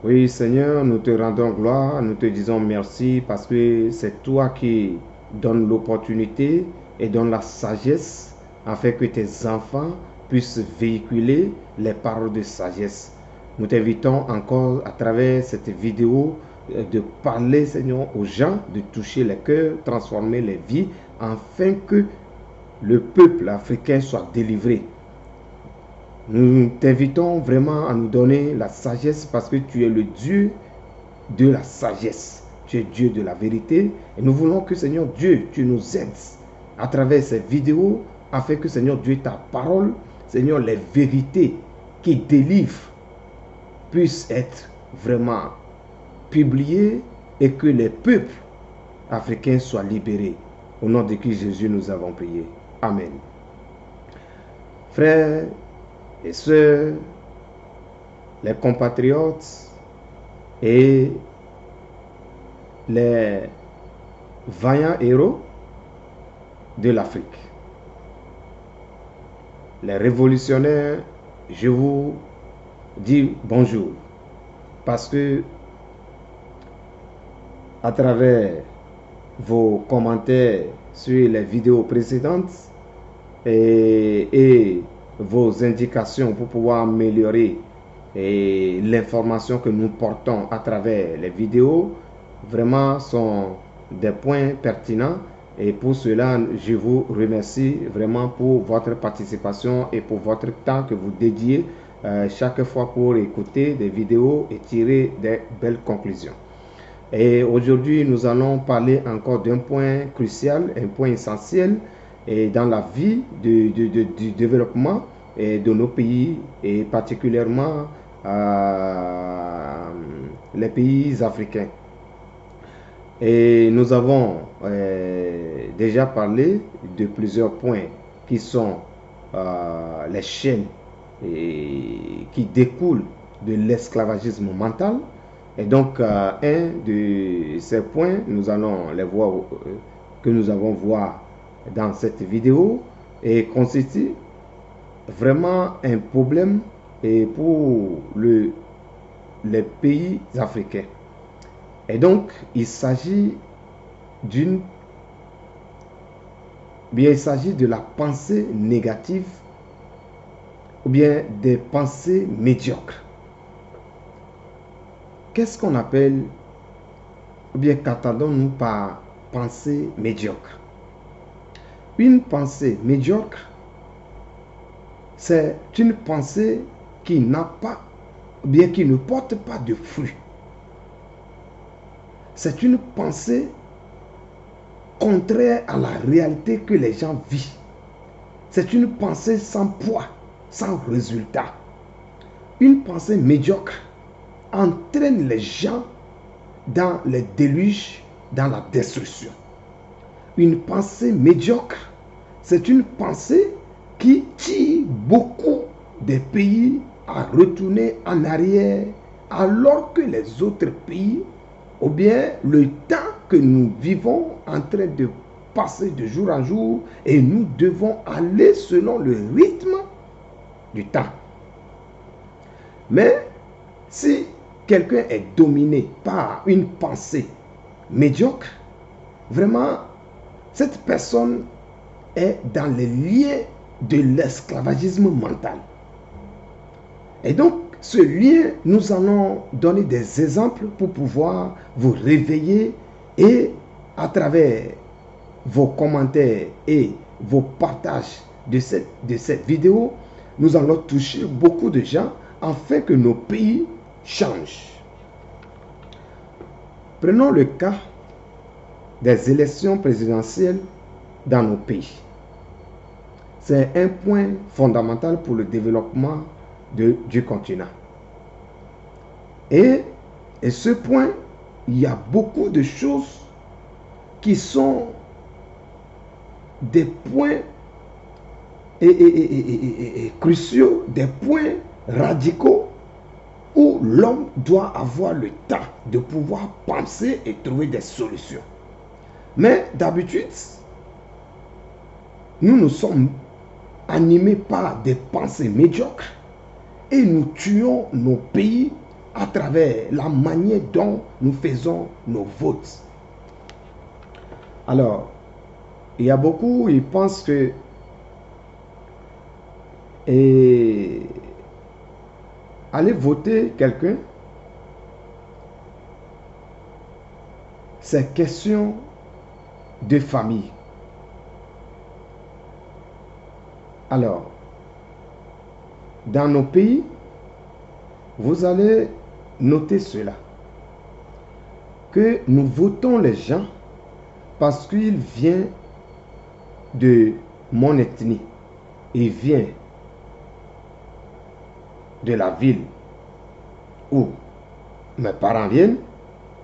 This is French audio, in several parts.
Oui, Seigneur, nous te rendons gloire, nous te disons merci parce que c'est toi qui donnes l'opportunité et donnes la sagesse afin que tes enfants puissent véhiculer les paroles de sagesse. Nous t'invitons encore à travers cette vidéo de parler, Seigneur, aux gens, de toucher les cœurs, transformer les vies afin que le peuple africain soit délivré. Nous t'invitons vraiment à nous donner la sagesse parce que tu es le Dieu de la sagesse. Tu es Dieu de la vérité. Et nous voulons que, Seigneur Dieu, tu nous aides à travers ces vidéos afin que, Seigneur Dieu, ta parole, Seigneur, les vérités qui délivrent puissent être vraiment publiées et que les peuples africains soient libérés. Au nom de Christ Jésus, nous avons prié. Amen. Frères et sœurs, les compatriotes et les vaillants héros de l'Afrique. Les révolutionnaires, je vous dis bonjour parce que à travers vos commentaires sur les vidéos précédentes et vos indications pour pouvoir améliorer l'information que nous portons à travers les vidéos, vraiment sont des points pertinents. Et pour cela, je vous remercie vraiment pour votre participation et pour votre temps que vous dédiez chaque fois pour écouter des vidéos et tirer des belles conclusions. Et aujourd'hui, nous allons parler encore d'un point crucial, un point essentiel et dans la vie du développement de nos pays et particulièrement les pays africains. Et nous avons déjà parlé de plusieurs points qui sont les chaînes qui découlent de l'esclavagisme mental. Et donc, un de ces points, nous allons les voir, que nous allons voir dans cette vidéo, et constitue vraiment un problème pour les pays africains. Et donc, il s'agit il s'agit de la pensée négative ou bien des pensées médiocres. Qu'est-ce qu'on appelle, ou bien qu'entendons-nous par pensée médiocre? Une pensée médiocre, c'est une pensée qui n'a pas, ou bien qui ne porte pas de fruits. C'est une pensée contraire à la réalité que les gens vivent. C'est une pensée sans poids, sans résultat. Une pensée médiocre entraîne les gens dans les déluges, dans la destruction. Une pensée médiocre, c'est une pensée qui tire beaucoup des pays à retourner en arrière alors que les autres pays, ou bien le temps que nous vivons en train de passer de jour en jour et nous devons aller selon le rythme du temps. Mais si quelqu'un est dominé par une pensée médiocre, vraiment, cette personne est dans les liens de l'esclavagisme mental. Et donc, ce lien, nous allons donner des exemples pour pouvoir vous réveiller et à travers vos commentaires et vos partages de cette vidéo, nous allons toucher beaucoup de gens afin que nos pays changent. Prenons le cas des élections présidentielles dans nos pays. C'est un point fondamental pour le développement du continent. Et ce point, il y a beaucoup de choses qui sont des points cruciaux, des points radicaux où l'homme doit avoir le temps de pouvoir penser et trouver des solutions. Mais d'habitude, nous sommes animés par des pensées médiocres et nous tuons nos pays à travers la manière dont nous faisons nos votes. Alors, il y a beaucoup, ils pensent que aller voter quelqu'un, c'est question de famille. Alors, dans nos pays, vous allez noter cela, que nous votons les gens parce qu'ils viennent de mon ethnie, ils viennent de la ville où mes parents viennent,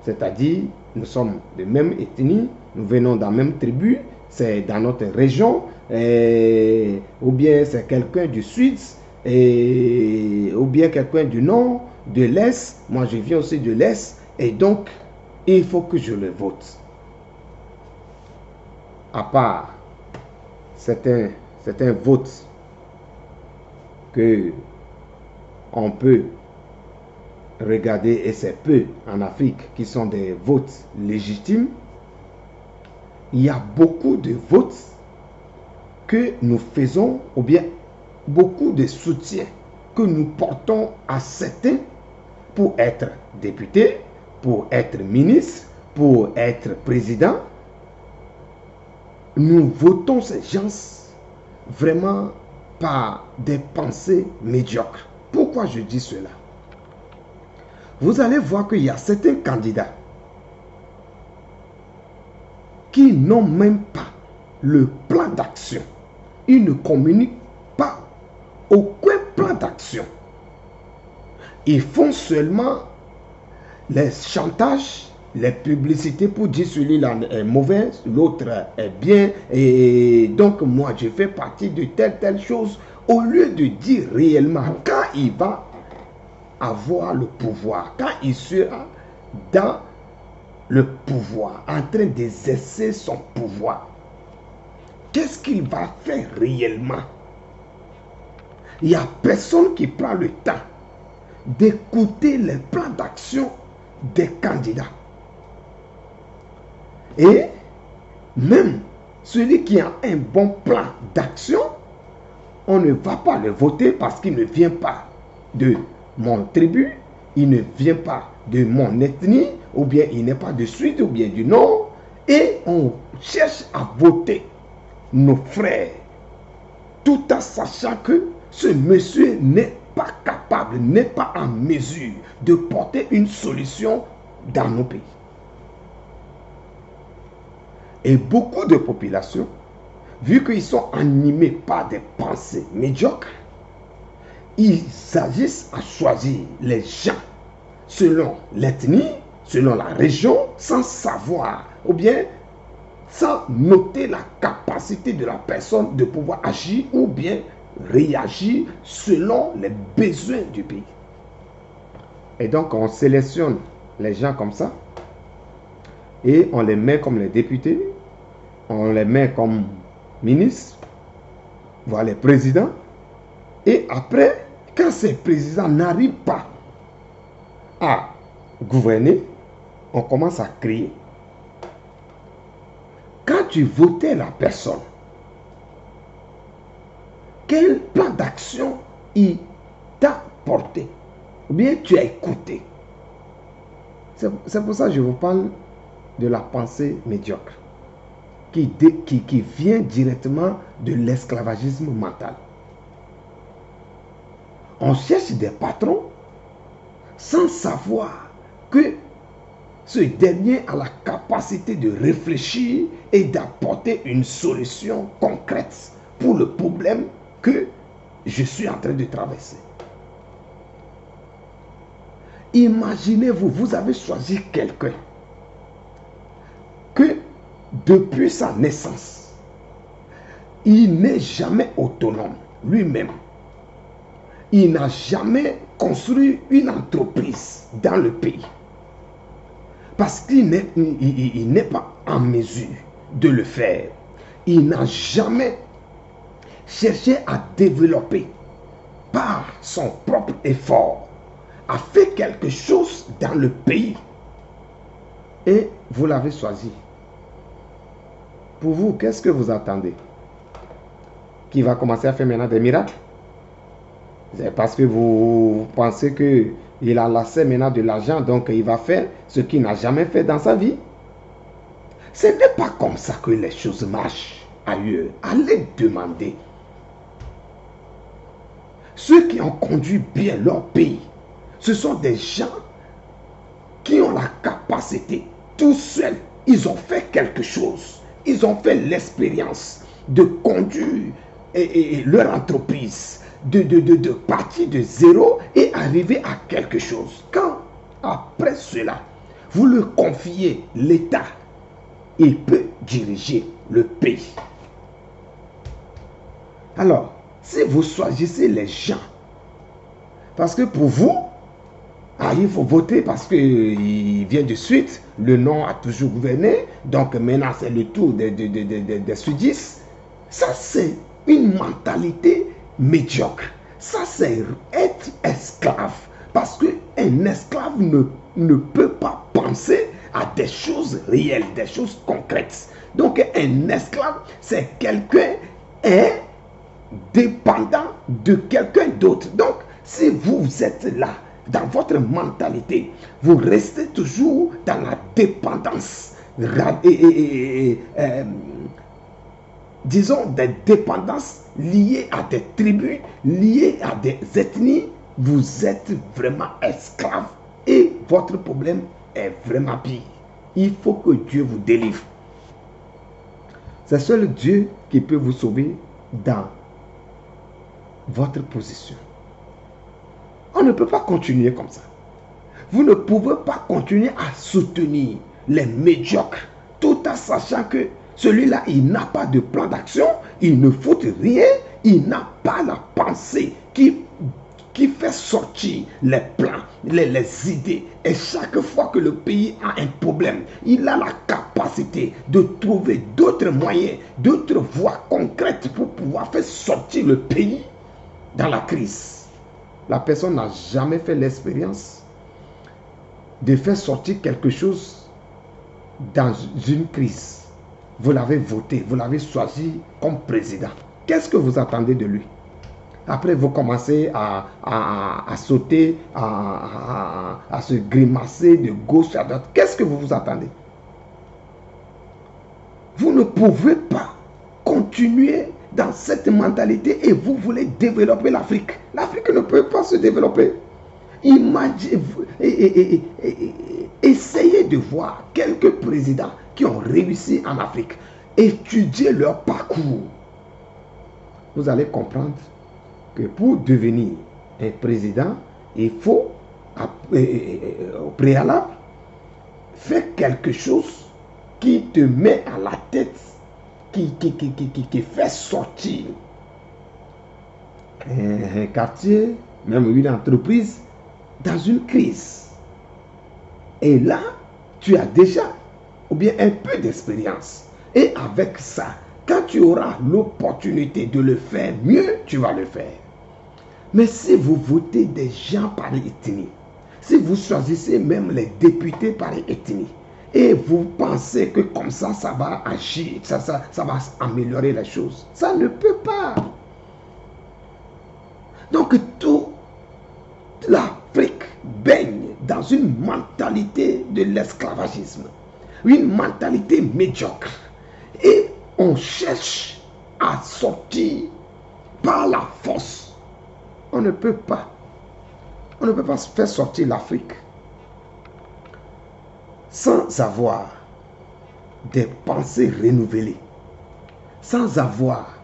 c'est-à-dire nous sommes de même ethnie, nous venons dans la même tribu, c'est dans notre région, ou bien c'est quelqu'un du sud, ou bien quelqu'un du nord, de l'est, moi je viens aussi de l'est, et donc il faut que je le vote. À part certains votes que on peut regarder, et c'est peu en Afrique qui sont des votes légitimes, il y a beaucoup de votes que nous faisons, ou bien beaucoup de soutien que nous portons à certains pour être député, pour être ministre, pour être président. Nous votons ces gens vraiment par des pensées médiocres. Pourquoi je dis cela? Vous allez voir qu'il y a certains candidats qui n'ont même pas le plan d'action. Ils ne communiquent pas aucun plan d'action. Ils font seulement les chantages, les publicités pour dire celui-là est mauvais, l'autre est bien, et donc moi je fais partie de telle chose, au lieu de dire réellement quand il va avoir le pouvoir, quand il sera dans le pouvoir, en train d'exercer son pouvoir, qu'est-ce qu'il va faire réellement? Il n'y a personne qui prend le temps d'écouter les plans d'action des candidats. Et même celui qui a un bon plan d'action, on ne va pas le voter parce qu'il ne vient pas de mon tribu, il ne vient pas de mon ethnie, ou bien il n'est pas du sud ou bien du nord, et on cherche à voter nos frères, tout en sachant que ce monsieur n'est pas capable, n'est pas en mesure de porter une solution dans nos pays. Et beaucoup de populations, vu qu'ils sont animés par des pensées médiocres, ils s'agissent à choisir les gens selon l'ethnie, selon la région, sans savoir, ou bien sans noter la capacité de la personne de pouvoir agir ou bien réagir selon les besoins du pays. Et donc on sélectionne les gens comme ça et on les met comme les députés, on les met comme ministres, voire les présidents. Et après, quand ces présidents n'arrivent pas à gouverner, on commence à crier. Quand tu votais la personne, quel plan d'action il t'a porté? Ou bien tu as écouté? C'est pour ça que je vous parle de la pensée médiocre qui vient directement de l'esclavagisme mental. On cherche des patrons sans savoir que ce dernier a la capacité de réfléchir et d'apporter une solution concrète pour le problème que je suis en train de traverser. Imaginez-vous, vous avez choisi quelqu'un que depuis sa naissance, il n'est jamais autonome lui-même. Il n'a jamais construit une entreprise dans le pays. Parce qu'il n'est pas en mesure de le faire. Il n'a jamais cherché à développer par son propre effort a fait quelque chose dans le pays. Et vous l'avez choisi. Pour vous, qu'est-ce que vous attendez? Qu'il va commencer à faire maintenant des miracles? C'est parce que vous pensez qu'il a lassé maintenant de l'argent, donc il va faire ce qu'il n'a jamais fait dans sa vie. Ce n'est pas comme ça que les choses marchent ailleurs. Allez demander. Ceux qui ont conduit bien leur pays, ce sont des gens qui ont la capacité, tout seuls, ils ont fait quelque chose. Ils ont fait l'expérience de conduire leur entreprise, de partir de zéro et arriver à quelque chose. Quand, après cela, vous le confiez l'État, il peut diriger le pays. Alors, si vous choisissez les gens, parce que pour vous, il faut voter parce qu'il vient de suite, le nom a toujours gouverné, donc maintenant c'est le tour des sudistes. Ça c'est une mentalité médiocre. Ça c'est être esclave, parce qu'un esclave ne peut pas penser à des choses réelles, des choses concrètes. Donc un esclave, c'est quelqu'un qui est dépendant de quelqu'un d'autre. Donc si vous êtes là, dans votre mentalité, vous restez toujours dans la dépendance, disons des dépendances liées à des tribus, liées à des ethnies. Vous êtes vraiment esclave et votre problème est vraiment pire. Il faut que Dieu vous délivre. C'est seul Dieu qui peut vous sauver dans votre position. On ne peut pas continuer comme ça. Vous ne pouvez pas continuer à soutenir les médiocres tout en sachant que celui-là, il n'a pas de plan d'action, il ne fout rien, il n'a pas la pensée qui fait sortir les plans, les idées. Et chaque fois que le pays a un problème, il a la capacité de trouver d'autres moyens, d'autres voies concrètes pour pouvoir faire sortir le pays dans la crise. La personne n'a jamais fait l'expérience de faire sortir quelque chose dans une crise. Vous l'avez voté, vous l'avez choisi comme président. Qu'est-ce que vous attendez de lui? Après, vous commencez à sauter, à se grimacer de gauche à droite. Qu'est-ce que vous vous attendez? Vous ne pouvez pas continuer dans cette mentalité et vous voulez développer l'Afrique. L'Afrique ne peut pas se développer. Imaginez, essayez de voir quelques présidents qui ont réussi en Afrique. Étudiez leur parcours. Vous allez comprendre que pour devenir un président, il faut au préalable faire quelque chose qui te met à la tête, qui fait sortir un quartier, même une entreprise, dans une crise. Et là, tu as déjà ou bien un peu d'expérience. Et avec ça, quand tu auras l'opportunité de le faire mieux, tu vas le faire. Mais si vous votez des gens par ethnie, si vous choisissez même les députés par ethnie, et vous pensez que comme ça, ça va agir, ça va améliorer les choses, ça ne peut pas. Donc, toute l'Afrique baigne dans une mentalité de l'esclavagisme, une mentalité médiocre. Et on cherche à sortir par la force. On ne peut pas. On ne peut pas faire sortir l'Afrique sans avoir des pensées renouvelées, sans avoir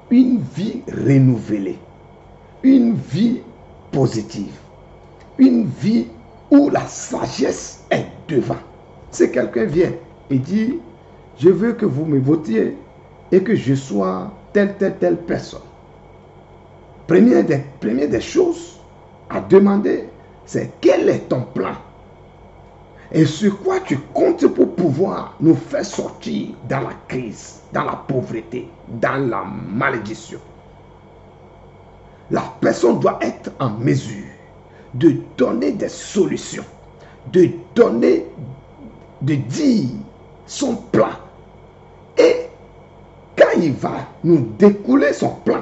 une vie renouvelée, une vie positive, une vie où la sagesse est devant. Si quelqu'un vient et dit, je veux que vous me votiez et que je sois telle personne, première des choses à demander, c'est quel est ton plan? Et sur quoi tu comptes pour pouvoir nous faire sortir dans la crise, dans la pauvreté, dans la malédiction? La personne doit être en mesure de donner des solutions, de donner, de dire son plan. Et quand il va nous découler son plan,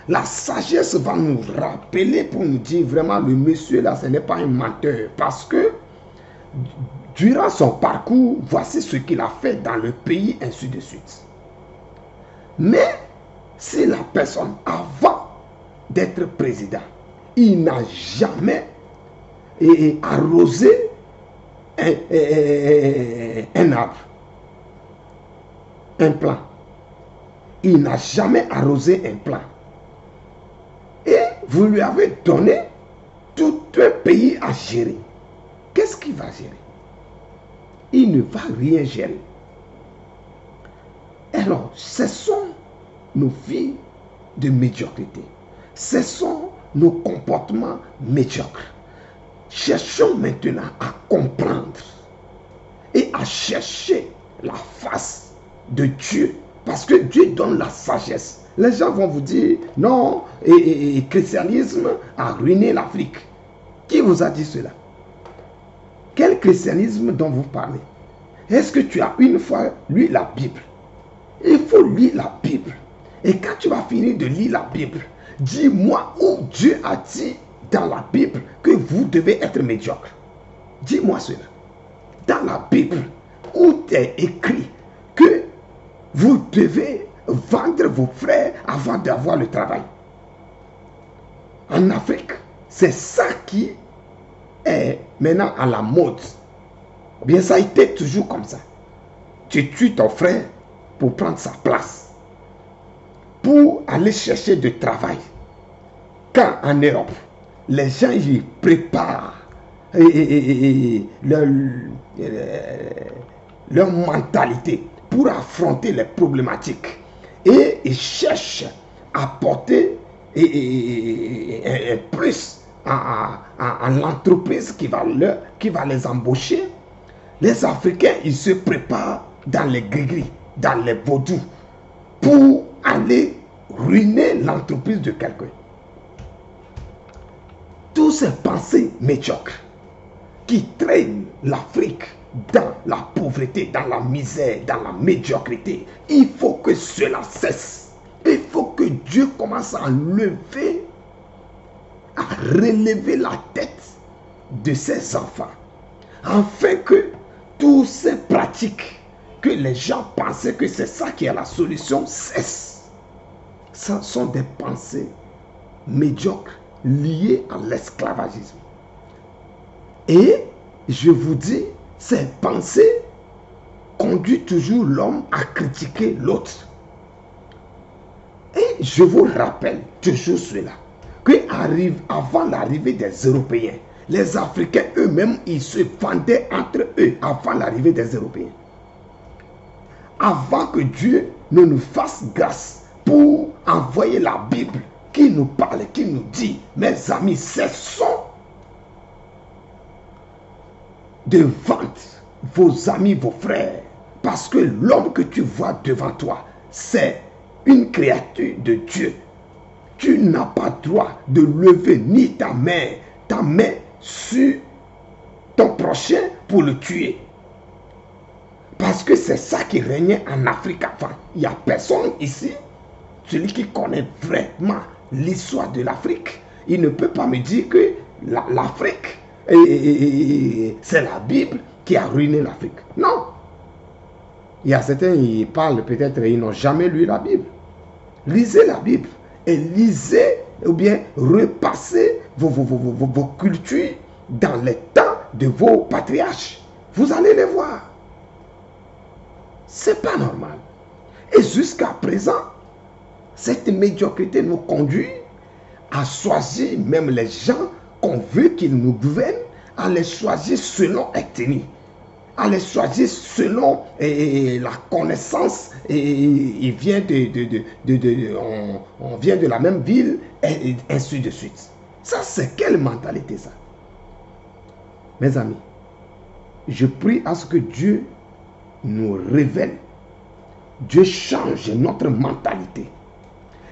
la sagesse va nous rappeler pour nous dire vraiment le monsieur là, ce n'est pas un menteur. Parce que durant son parcours, voici ce qu'il a fait dans le pays, ainsi de suite. Mais si la personne, avant d'être président, il n'a jamais arrosé un arbre, un plant. Il n'a jamais arrosé un plant. Et vous lui avez donné tout un pays à gérer. Qu'est-ce qu'il va gérer? Il ne va rien gérer. Alors, cessons nos vies de médiocrité. Cessons nos comportements médiocres. Cherchons maintenant à comprendre et à chercher la face de Dieu. Parce que Dieu donne la sagesse. Les gens vont vous dire, non, le christianisme a ruiné l'Afrique. Qui vous a dit cela? Quel christianisme dont vous parlez? Est-ce que tu as une fois lu la Bible? Il faut lire la Bible. Et quand tu vas finir de lire la Bible, dis-moi où Dieu a dit dans la Bible que vous devez être médiocre. Dis-moi cela. Dans la Bible, où est écrit que vous devez vendre vos frères avant d'avoir le travail. En Afrique, c'est ça qui est maintenant à la mode. Bien, ça a été toujours comme ça. Tu tues ton frère pour prendre sa place, pour aller chercher du travail. Quand en Europe, les gens y préparent leur mentalité pour affronter les problématiques et ils cherchent à porter plus à l'entreprise qui va les embaucher. Les Africains, ils se préparent dans les gris-gris, dans les vaudous, pour aller ruiner l'entreprise de quelqu'un. Tous ces pensées médiocres qui traînent l'Afrique dans la pauvreté, dans la misère, dans la médiocrité, il faut que cela cesse. Il faut que Dieu commence à lever, à relever la tête de ses enfants, afin que toutes ces pratiques que les gens pensaient que c'est ça qui est la solution cessent. Ce sont des pensées médiocres liées à l'esclavagisme. Et je vous dis, ces pensées conduisent toujours l'homme à critiquer l'autre. Et je vous rappelle toujours cela, que avant l'arrivée des Européens, les Africains eux-mêmes, ils se vendaient entre eux avant l'arrivée des Européens. Avant que Dieu ne nous fasse grâce pour envoyer la Bible qui nous parle, qui nous dit, mes amis, cessons de vendre vos amis, vos frères, parce que l'homme que tu vois devant toi, c'est une créature de Dieu. Tu n'as pas droit de lever ni ta main sur ton prochain pour le tuer. Parce que c'est ça qui régnait en Afrique avant. Il n'y a personne ici, celui qui connaît vraiment l'histoire de l'Afrique, il ne peut pas me dire que l'Afrique, c'est la Bible qui a ruiné l'Afrique. Non. Il y a certains, ils parlent peut-être, ils n'ont jamais lu la Bible. Lisez la Bible et lisez ou bien repassez vos cultures dans les temps de vos patriarches. Vous allez les voir. C'est pas normal. Et jusqu'à présent, cette médiocrité nous conduit à choisir même les gens qu'on veut qu'ils nous gouvernent, à les choisir selon ethnie, à les choisir selon la connaissance, on vient de la même ville, et ainsi de suite. Ça, c'est quelle mentalité ça? Mes amis, je prie à ce que Dieu nous révèle, Dieu change notre mentalité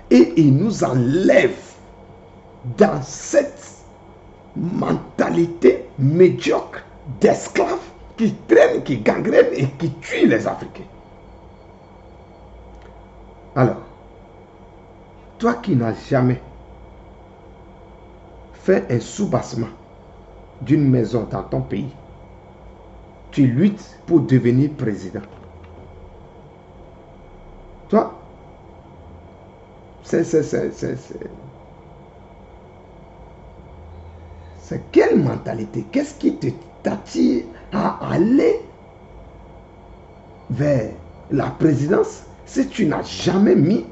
et il nous enlève dans cette mentalité médiocre d'esclaves qui traînent, qui gangrènent et qui tuent les Africains. Alors, toi qui n'as jamais fait un soubassement d'une maison dans ton pays, tu luttes pour devenir président. Toi, c'est quelle mentalité? Qu'est-ce qui t'attire à aller vers la présidence si tu n'as jamais mis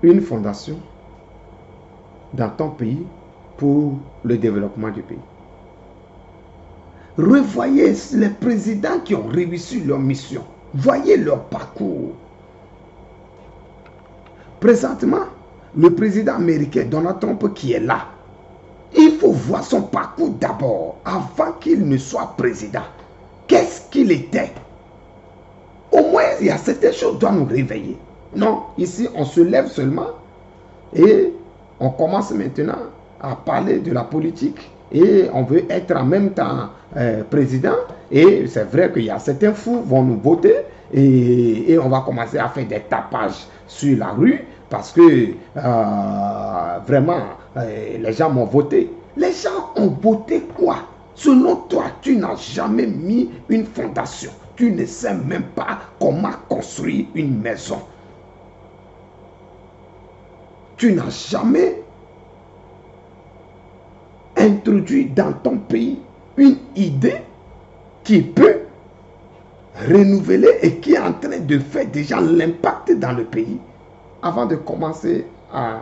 une fondation dans ton pays pour le développement du pays? Revoyez les présidents qui ont réussi leur mission. Voyez leur parcours. Présentement, le président américain Donald Trump qui est là, il faut voir son parcours d'abord, avant qu'il ne soit président. Qu'est-ce qu'il était? Au moins, il y a certaines choses qui doivent nous réveiller. Non, ici, on se lève seulement et on commence maintenant à parler de la politique et on veut être en même temps président. Et c'est vrai qu'il y a certains fous qui vont nous voter et on va commencer à faire des tapages sur la rue parce que vraiment, les gens m'ont voté. Les gens ont voté quoi? Selon toi, tu n'as jamais mis une fondation. Tu ne sais même pas comment construire une maison. Tu n'as jamais introduit dans ton pays une idée qui peut renouveler et qui est en train de faire déjà l'impact dans le pays avant de commencer à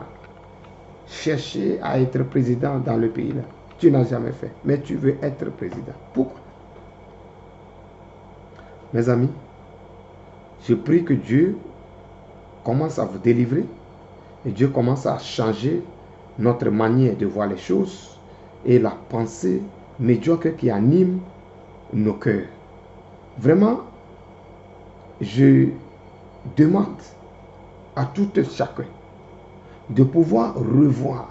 chercher à être président dans le pays là. Tu n'as jamais fait, mais tu veux être président. Pourquoi? Mes amis, je prie que Dieu commence à vous délivrer et Dieu commence à changer notre manière de voir les choses et la pensée médiocre qui anime nos cœurs. Vraiment, je demande à tout un chacun de pouvoir revoir,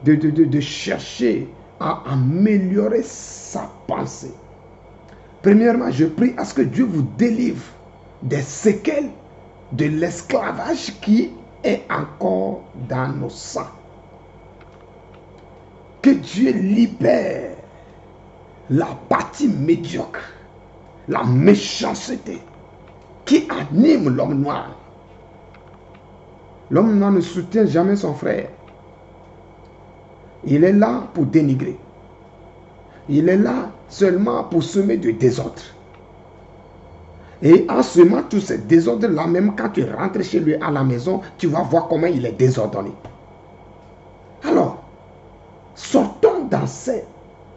de chercher à améliorer sa pensée. Premièrement, je prie à ce que Dieu vous délivre des séquelles de l'esclavage qui est encore dans nos sangs. Que Dieu libère la partie médiocre, la méchanceté qui anime l'homme noir. L'homme noir ne soutient jamais son frère. Il est là pour dénigrer. Il est là seulement pour semer du désordre. Et en semant tous ces désordres-là, même quand tu rentres chez lui à la maison, tu vas voir comment il est désordonné. Alors, sortons dans ces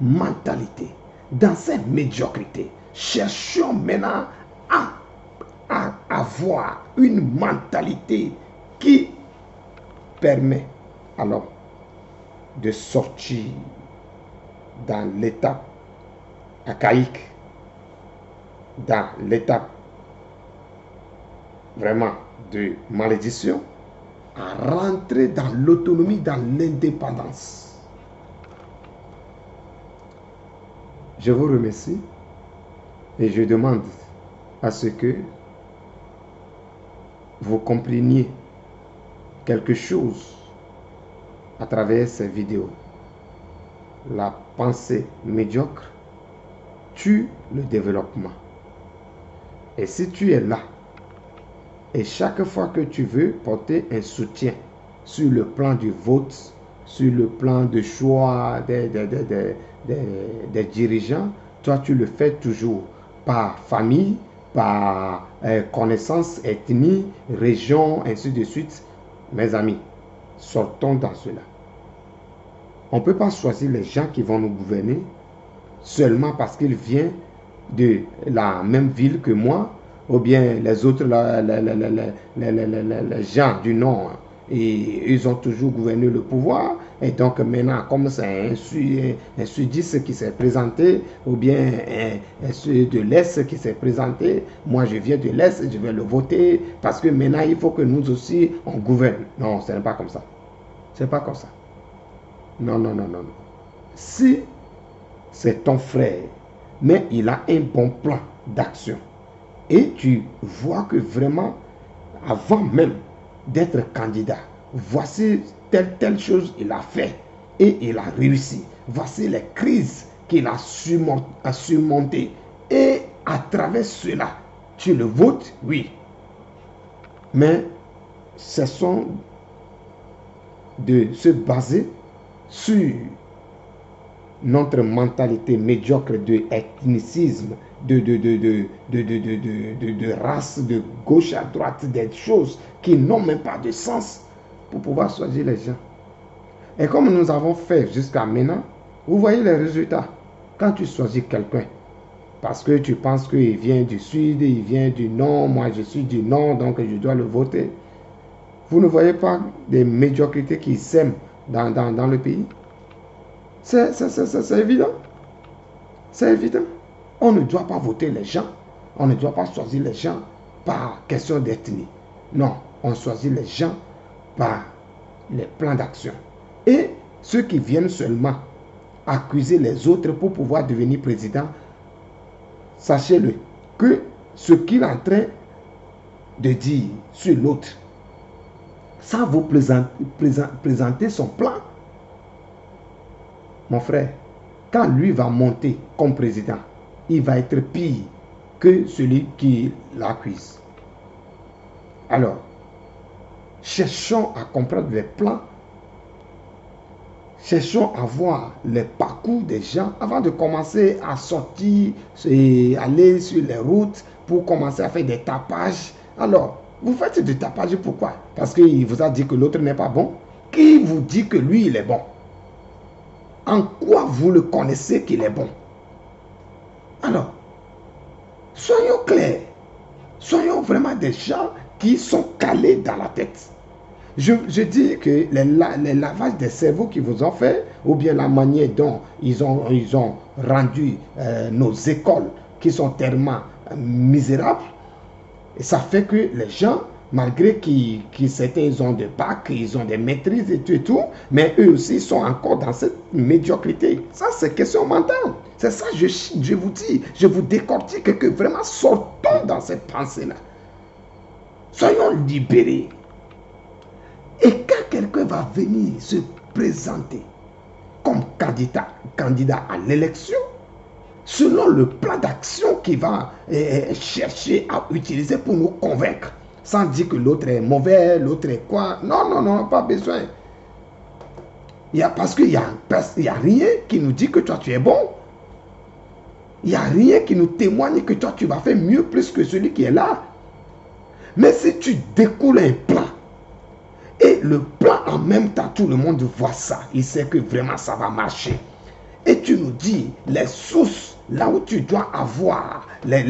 mentalités, dans ces médiocrités. Cherchons maintenant à avoir une mentalité qui permet à l'homme de sortir dans l'étape archaïque, dans l'étape vraiment de malédiction, à rentrer dans l'autonomie, dans l'indépendance. Je vous remercie et je demande à ce que vous compreniez quelque chose à travers ces vidéos. La pensée médiocre tue le développement. Et si tu es là, et chaque fois que tu veux porter un soutien sur le plan du vote, sur le plan de choix des dirigeants, toi tu le fais toujours par famille, par connaissance, ethnie, région, ainsi de suite. Mes amis, sortons dans cela. On ne peut pas choisir les gens qui vont nous gouverner seulement parce qu'ils viennent de la même ville que moi, ou bien les autres, les gens du Nord, et ils ont toujours gouverné le pouvoir, Et donc maintenant, comme c'est un sudiste qui s'est présenté, ou bien un sud de l'Est qui s'est présenté, moi je viens de l'Est, je vais le voter, parce que maintenant il faut que nous aussi on gouverne. Non, ce n'est pas comme ça. C'est pas comme ça. Non, non, non, non, non. Si c'est ton frère, mais il a un bon plan d'action, et tu vois que vraiment, avant même d'être candidat, voici telle chose il a fait et il a réussi. Voici les crises qu'il a surmontées. Et à travers cela, tu le votes, oui. Mais cessons de se baser sur notre mentalité médiocre de ethnicisme, de race, de gauche à droite, des choses qui n'ont même pas de sens pour pouvoir choisir les gens. Et comme nous avons fait jusqu'à maintenant, vous voyez les résultats. Quand tu choisis quelqu'un, parce que tu penses qu'il vient du sud, il vient du nord, moi je suis du nord, donc je dois le voter. Vous ne voyez pas des médiocrités qui sèment dans le pays? C'est évident. C'est évident. On ne doit pas voter les gens. On ne doit pas choisir les gens par question d'ethnie. Non, on choisit les gens par les plans d'action. Et ceux qui viennent seulement accuser les autres pour pouvoir devenir président, sachez-le, que ce qu'il est en train de dire sur l'autre, ça vous présenter son plan. Mon frère, quand lui va monter comme président, il va être pire que celui qui l'accuse. Alors, cherchons à comprendre les plans, cherchons à voir les parcours des gens avant de commencer à sortir et aller sur les routes pour commencer à faire des tapages. Alors, vous faites des tapages pourquoi? Parce qu'il vous a dit que l'autre n'est pas bon? Qui vous dit que lui, il est bon? En quoi vous le connaissez qu'il est bon? Alors, soyons clairs. Soyons vraiment des gens qui sont calés dans la tête. Je dis que les lavages des cerveaux qu'ils vous ont fait, ou bien la manière dont ils ont rendu nos écoles, qui sont tellement misérables, et ça fait que les gens, malgré qu'ils certains ont des bacs, ils ont des maîtrises et tout, mais eux aussi sont encore dans cette médiocrité. Ça, c'est question mentale. C'est ça, je vous dis, je vous décortique que vraiment sortons dans cette pensée-là. Soyons libérés. Et quand quelqu'un va venir se présenter comme candidat à l'élection, selon le plan d'action qu'il va chercher à utiliser pour nous convaincre, sans dire que l'autre est mauvais, l'autre est quoi. Non, non, non, pas besoin. Parce qu'il n'y a rien qui nous dit que toi tu es bon. Il n'y a rien qui nous témoigne que toi tu vas faire mieux plus que celui qui est là. Mais si tu découles un plan, et le plan en même temps, tout le monde voit ça, il sait que vraiment ça va marcher. Et tu nous dis les sources, là où tu dois avoir les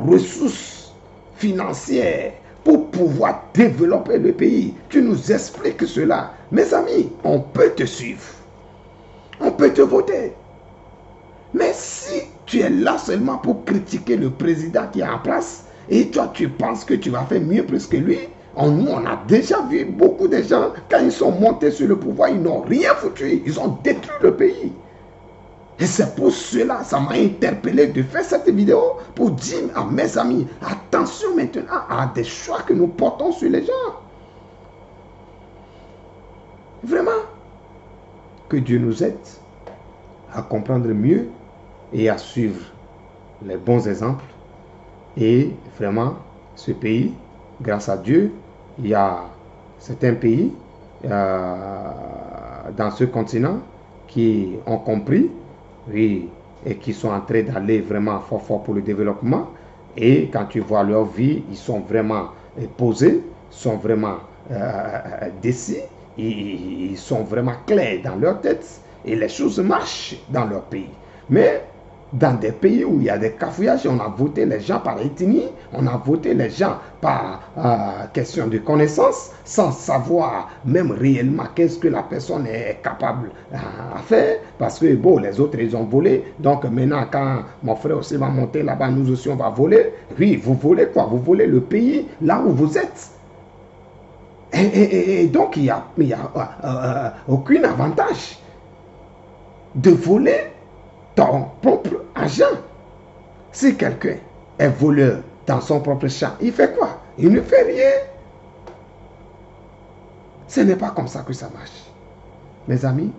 ressources financières pour pouvoir développer le pays. Tu nous expliques cela. Mes amis, on peut te suivre. On peut te voter. Mais si tu es là seulement pour critiquer le président qui est en place, et toi tu penses que tu vas faire mieux plus que lui, nous on a déjà vu beaucoup de gens, quand ils sont montés sur le pouvoir, ils n'ont rien foutu, ils ont détruit le pays. Et c'est pour cela, ça m'a interpellé de faire cette vidéo pour dire à mes amis, attention maintenant à des choix que nous portons sur les gens. Vraiment, que Dieu nous aide à comprendre mieux et à suivre les bons exemples. Et vraiment, ce pays, grâce à Dieu, il y a certains pays dans ce continent qui ont compris, oui, et qui sont en train d'aller vraiment fort pour le développement. Et quand tu vois leur vie, ils sont vraiment posés, sont vraiment décis, ils sont vraiment clairs dans leur tête et les choses marchent dans leur pays. Mais dans des pays où il y a des cafouillages, on a voté les gens par ethnie, on a voté les gens par question de connaissance, sans savoir même réellement qu'est-ce que la personne est capable à faire, parce que bon, les autres, ils ont volé, donc maintenant, quand mon frère aussi va monter là-bas, nous aussi, on va voler. Oui, vous volez quoi? Vous volez le pays là où vous êtes. Et donc, il n'y a aucun avantage de voler ton propre argent. Si quelqu'un est voleur dans son propre champ, il fait quoi? Il ne fait rien. Ce n'est pas comme ça que ça marche. Mes amis,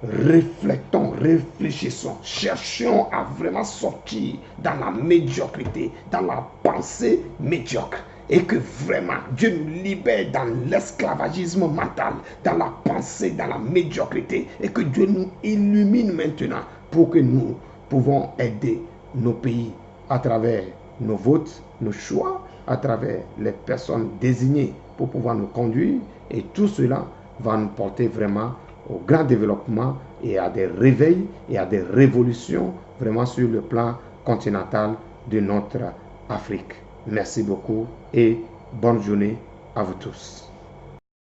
réfléchissons, réfléchissons, cherchons à vraiment sortir dans la médiocrité, dans la pensée médiocre. Et que vraiment Dieu nous libère dans l'esclavagisme mental, dans la pensée, dans la médiocrité. Et que Dieu nous illumine maintenant pour que nous pouvons aider nos pays à travers nos votes, nos choix, à travers les personnes désignées pour pouvoir nous conduire. Et tout cela va nous porter vraiment au grand développement et à des réveils et à des révolutions vraiment sur le plan continental de notre Afrique. Merci beaucoup et bonne journée à vous tous.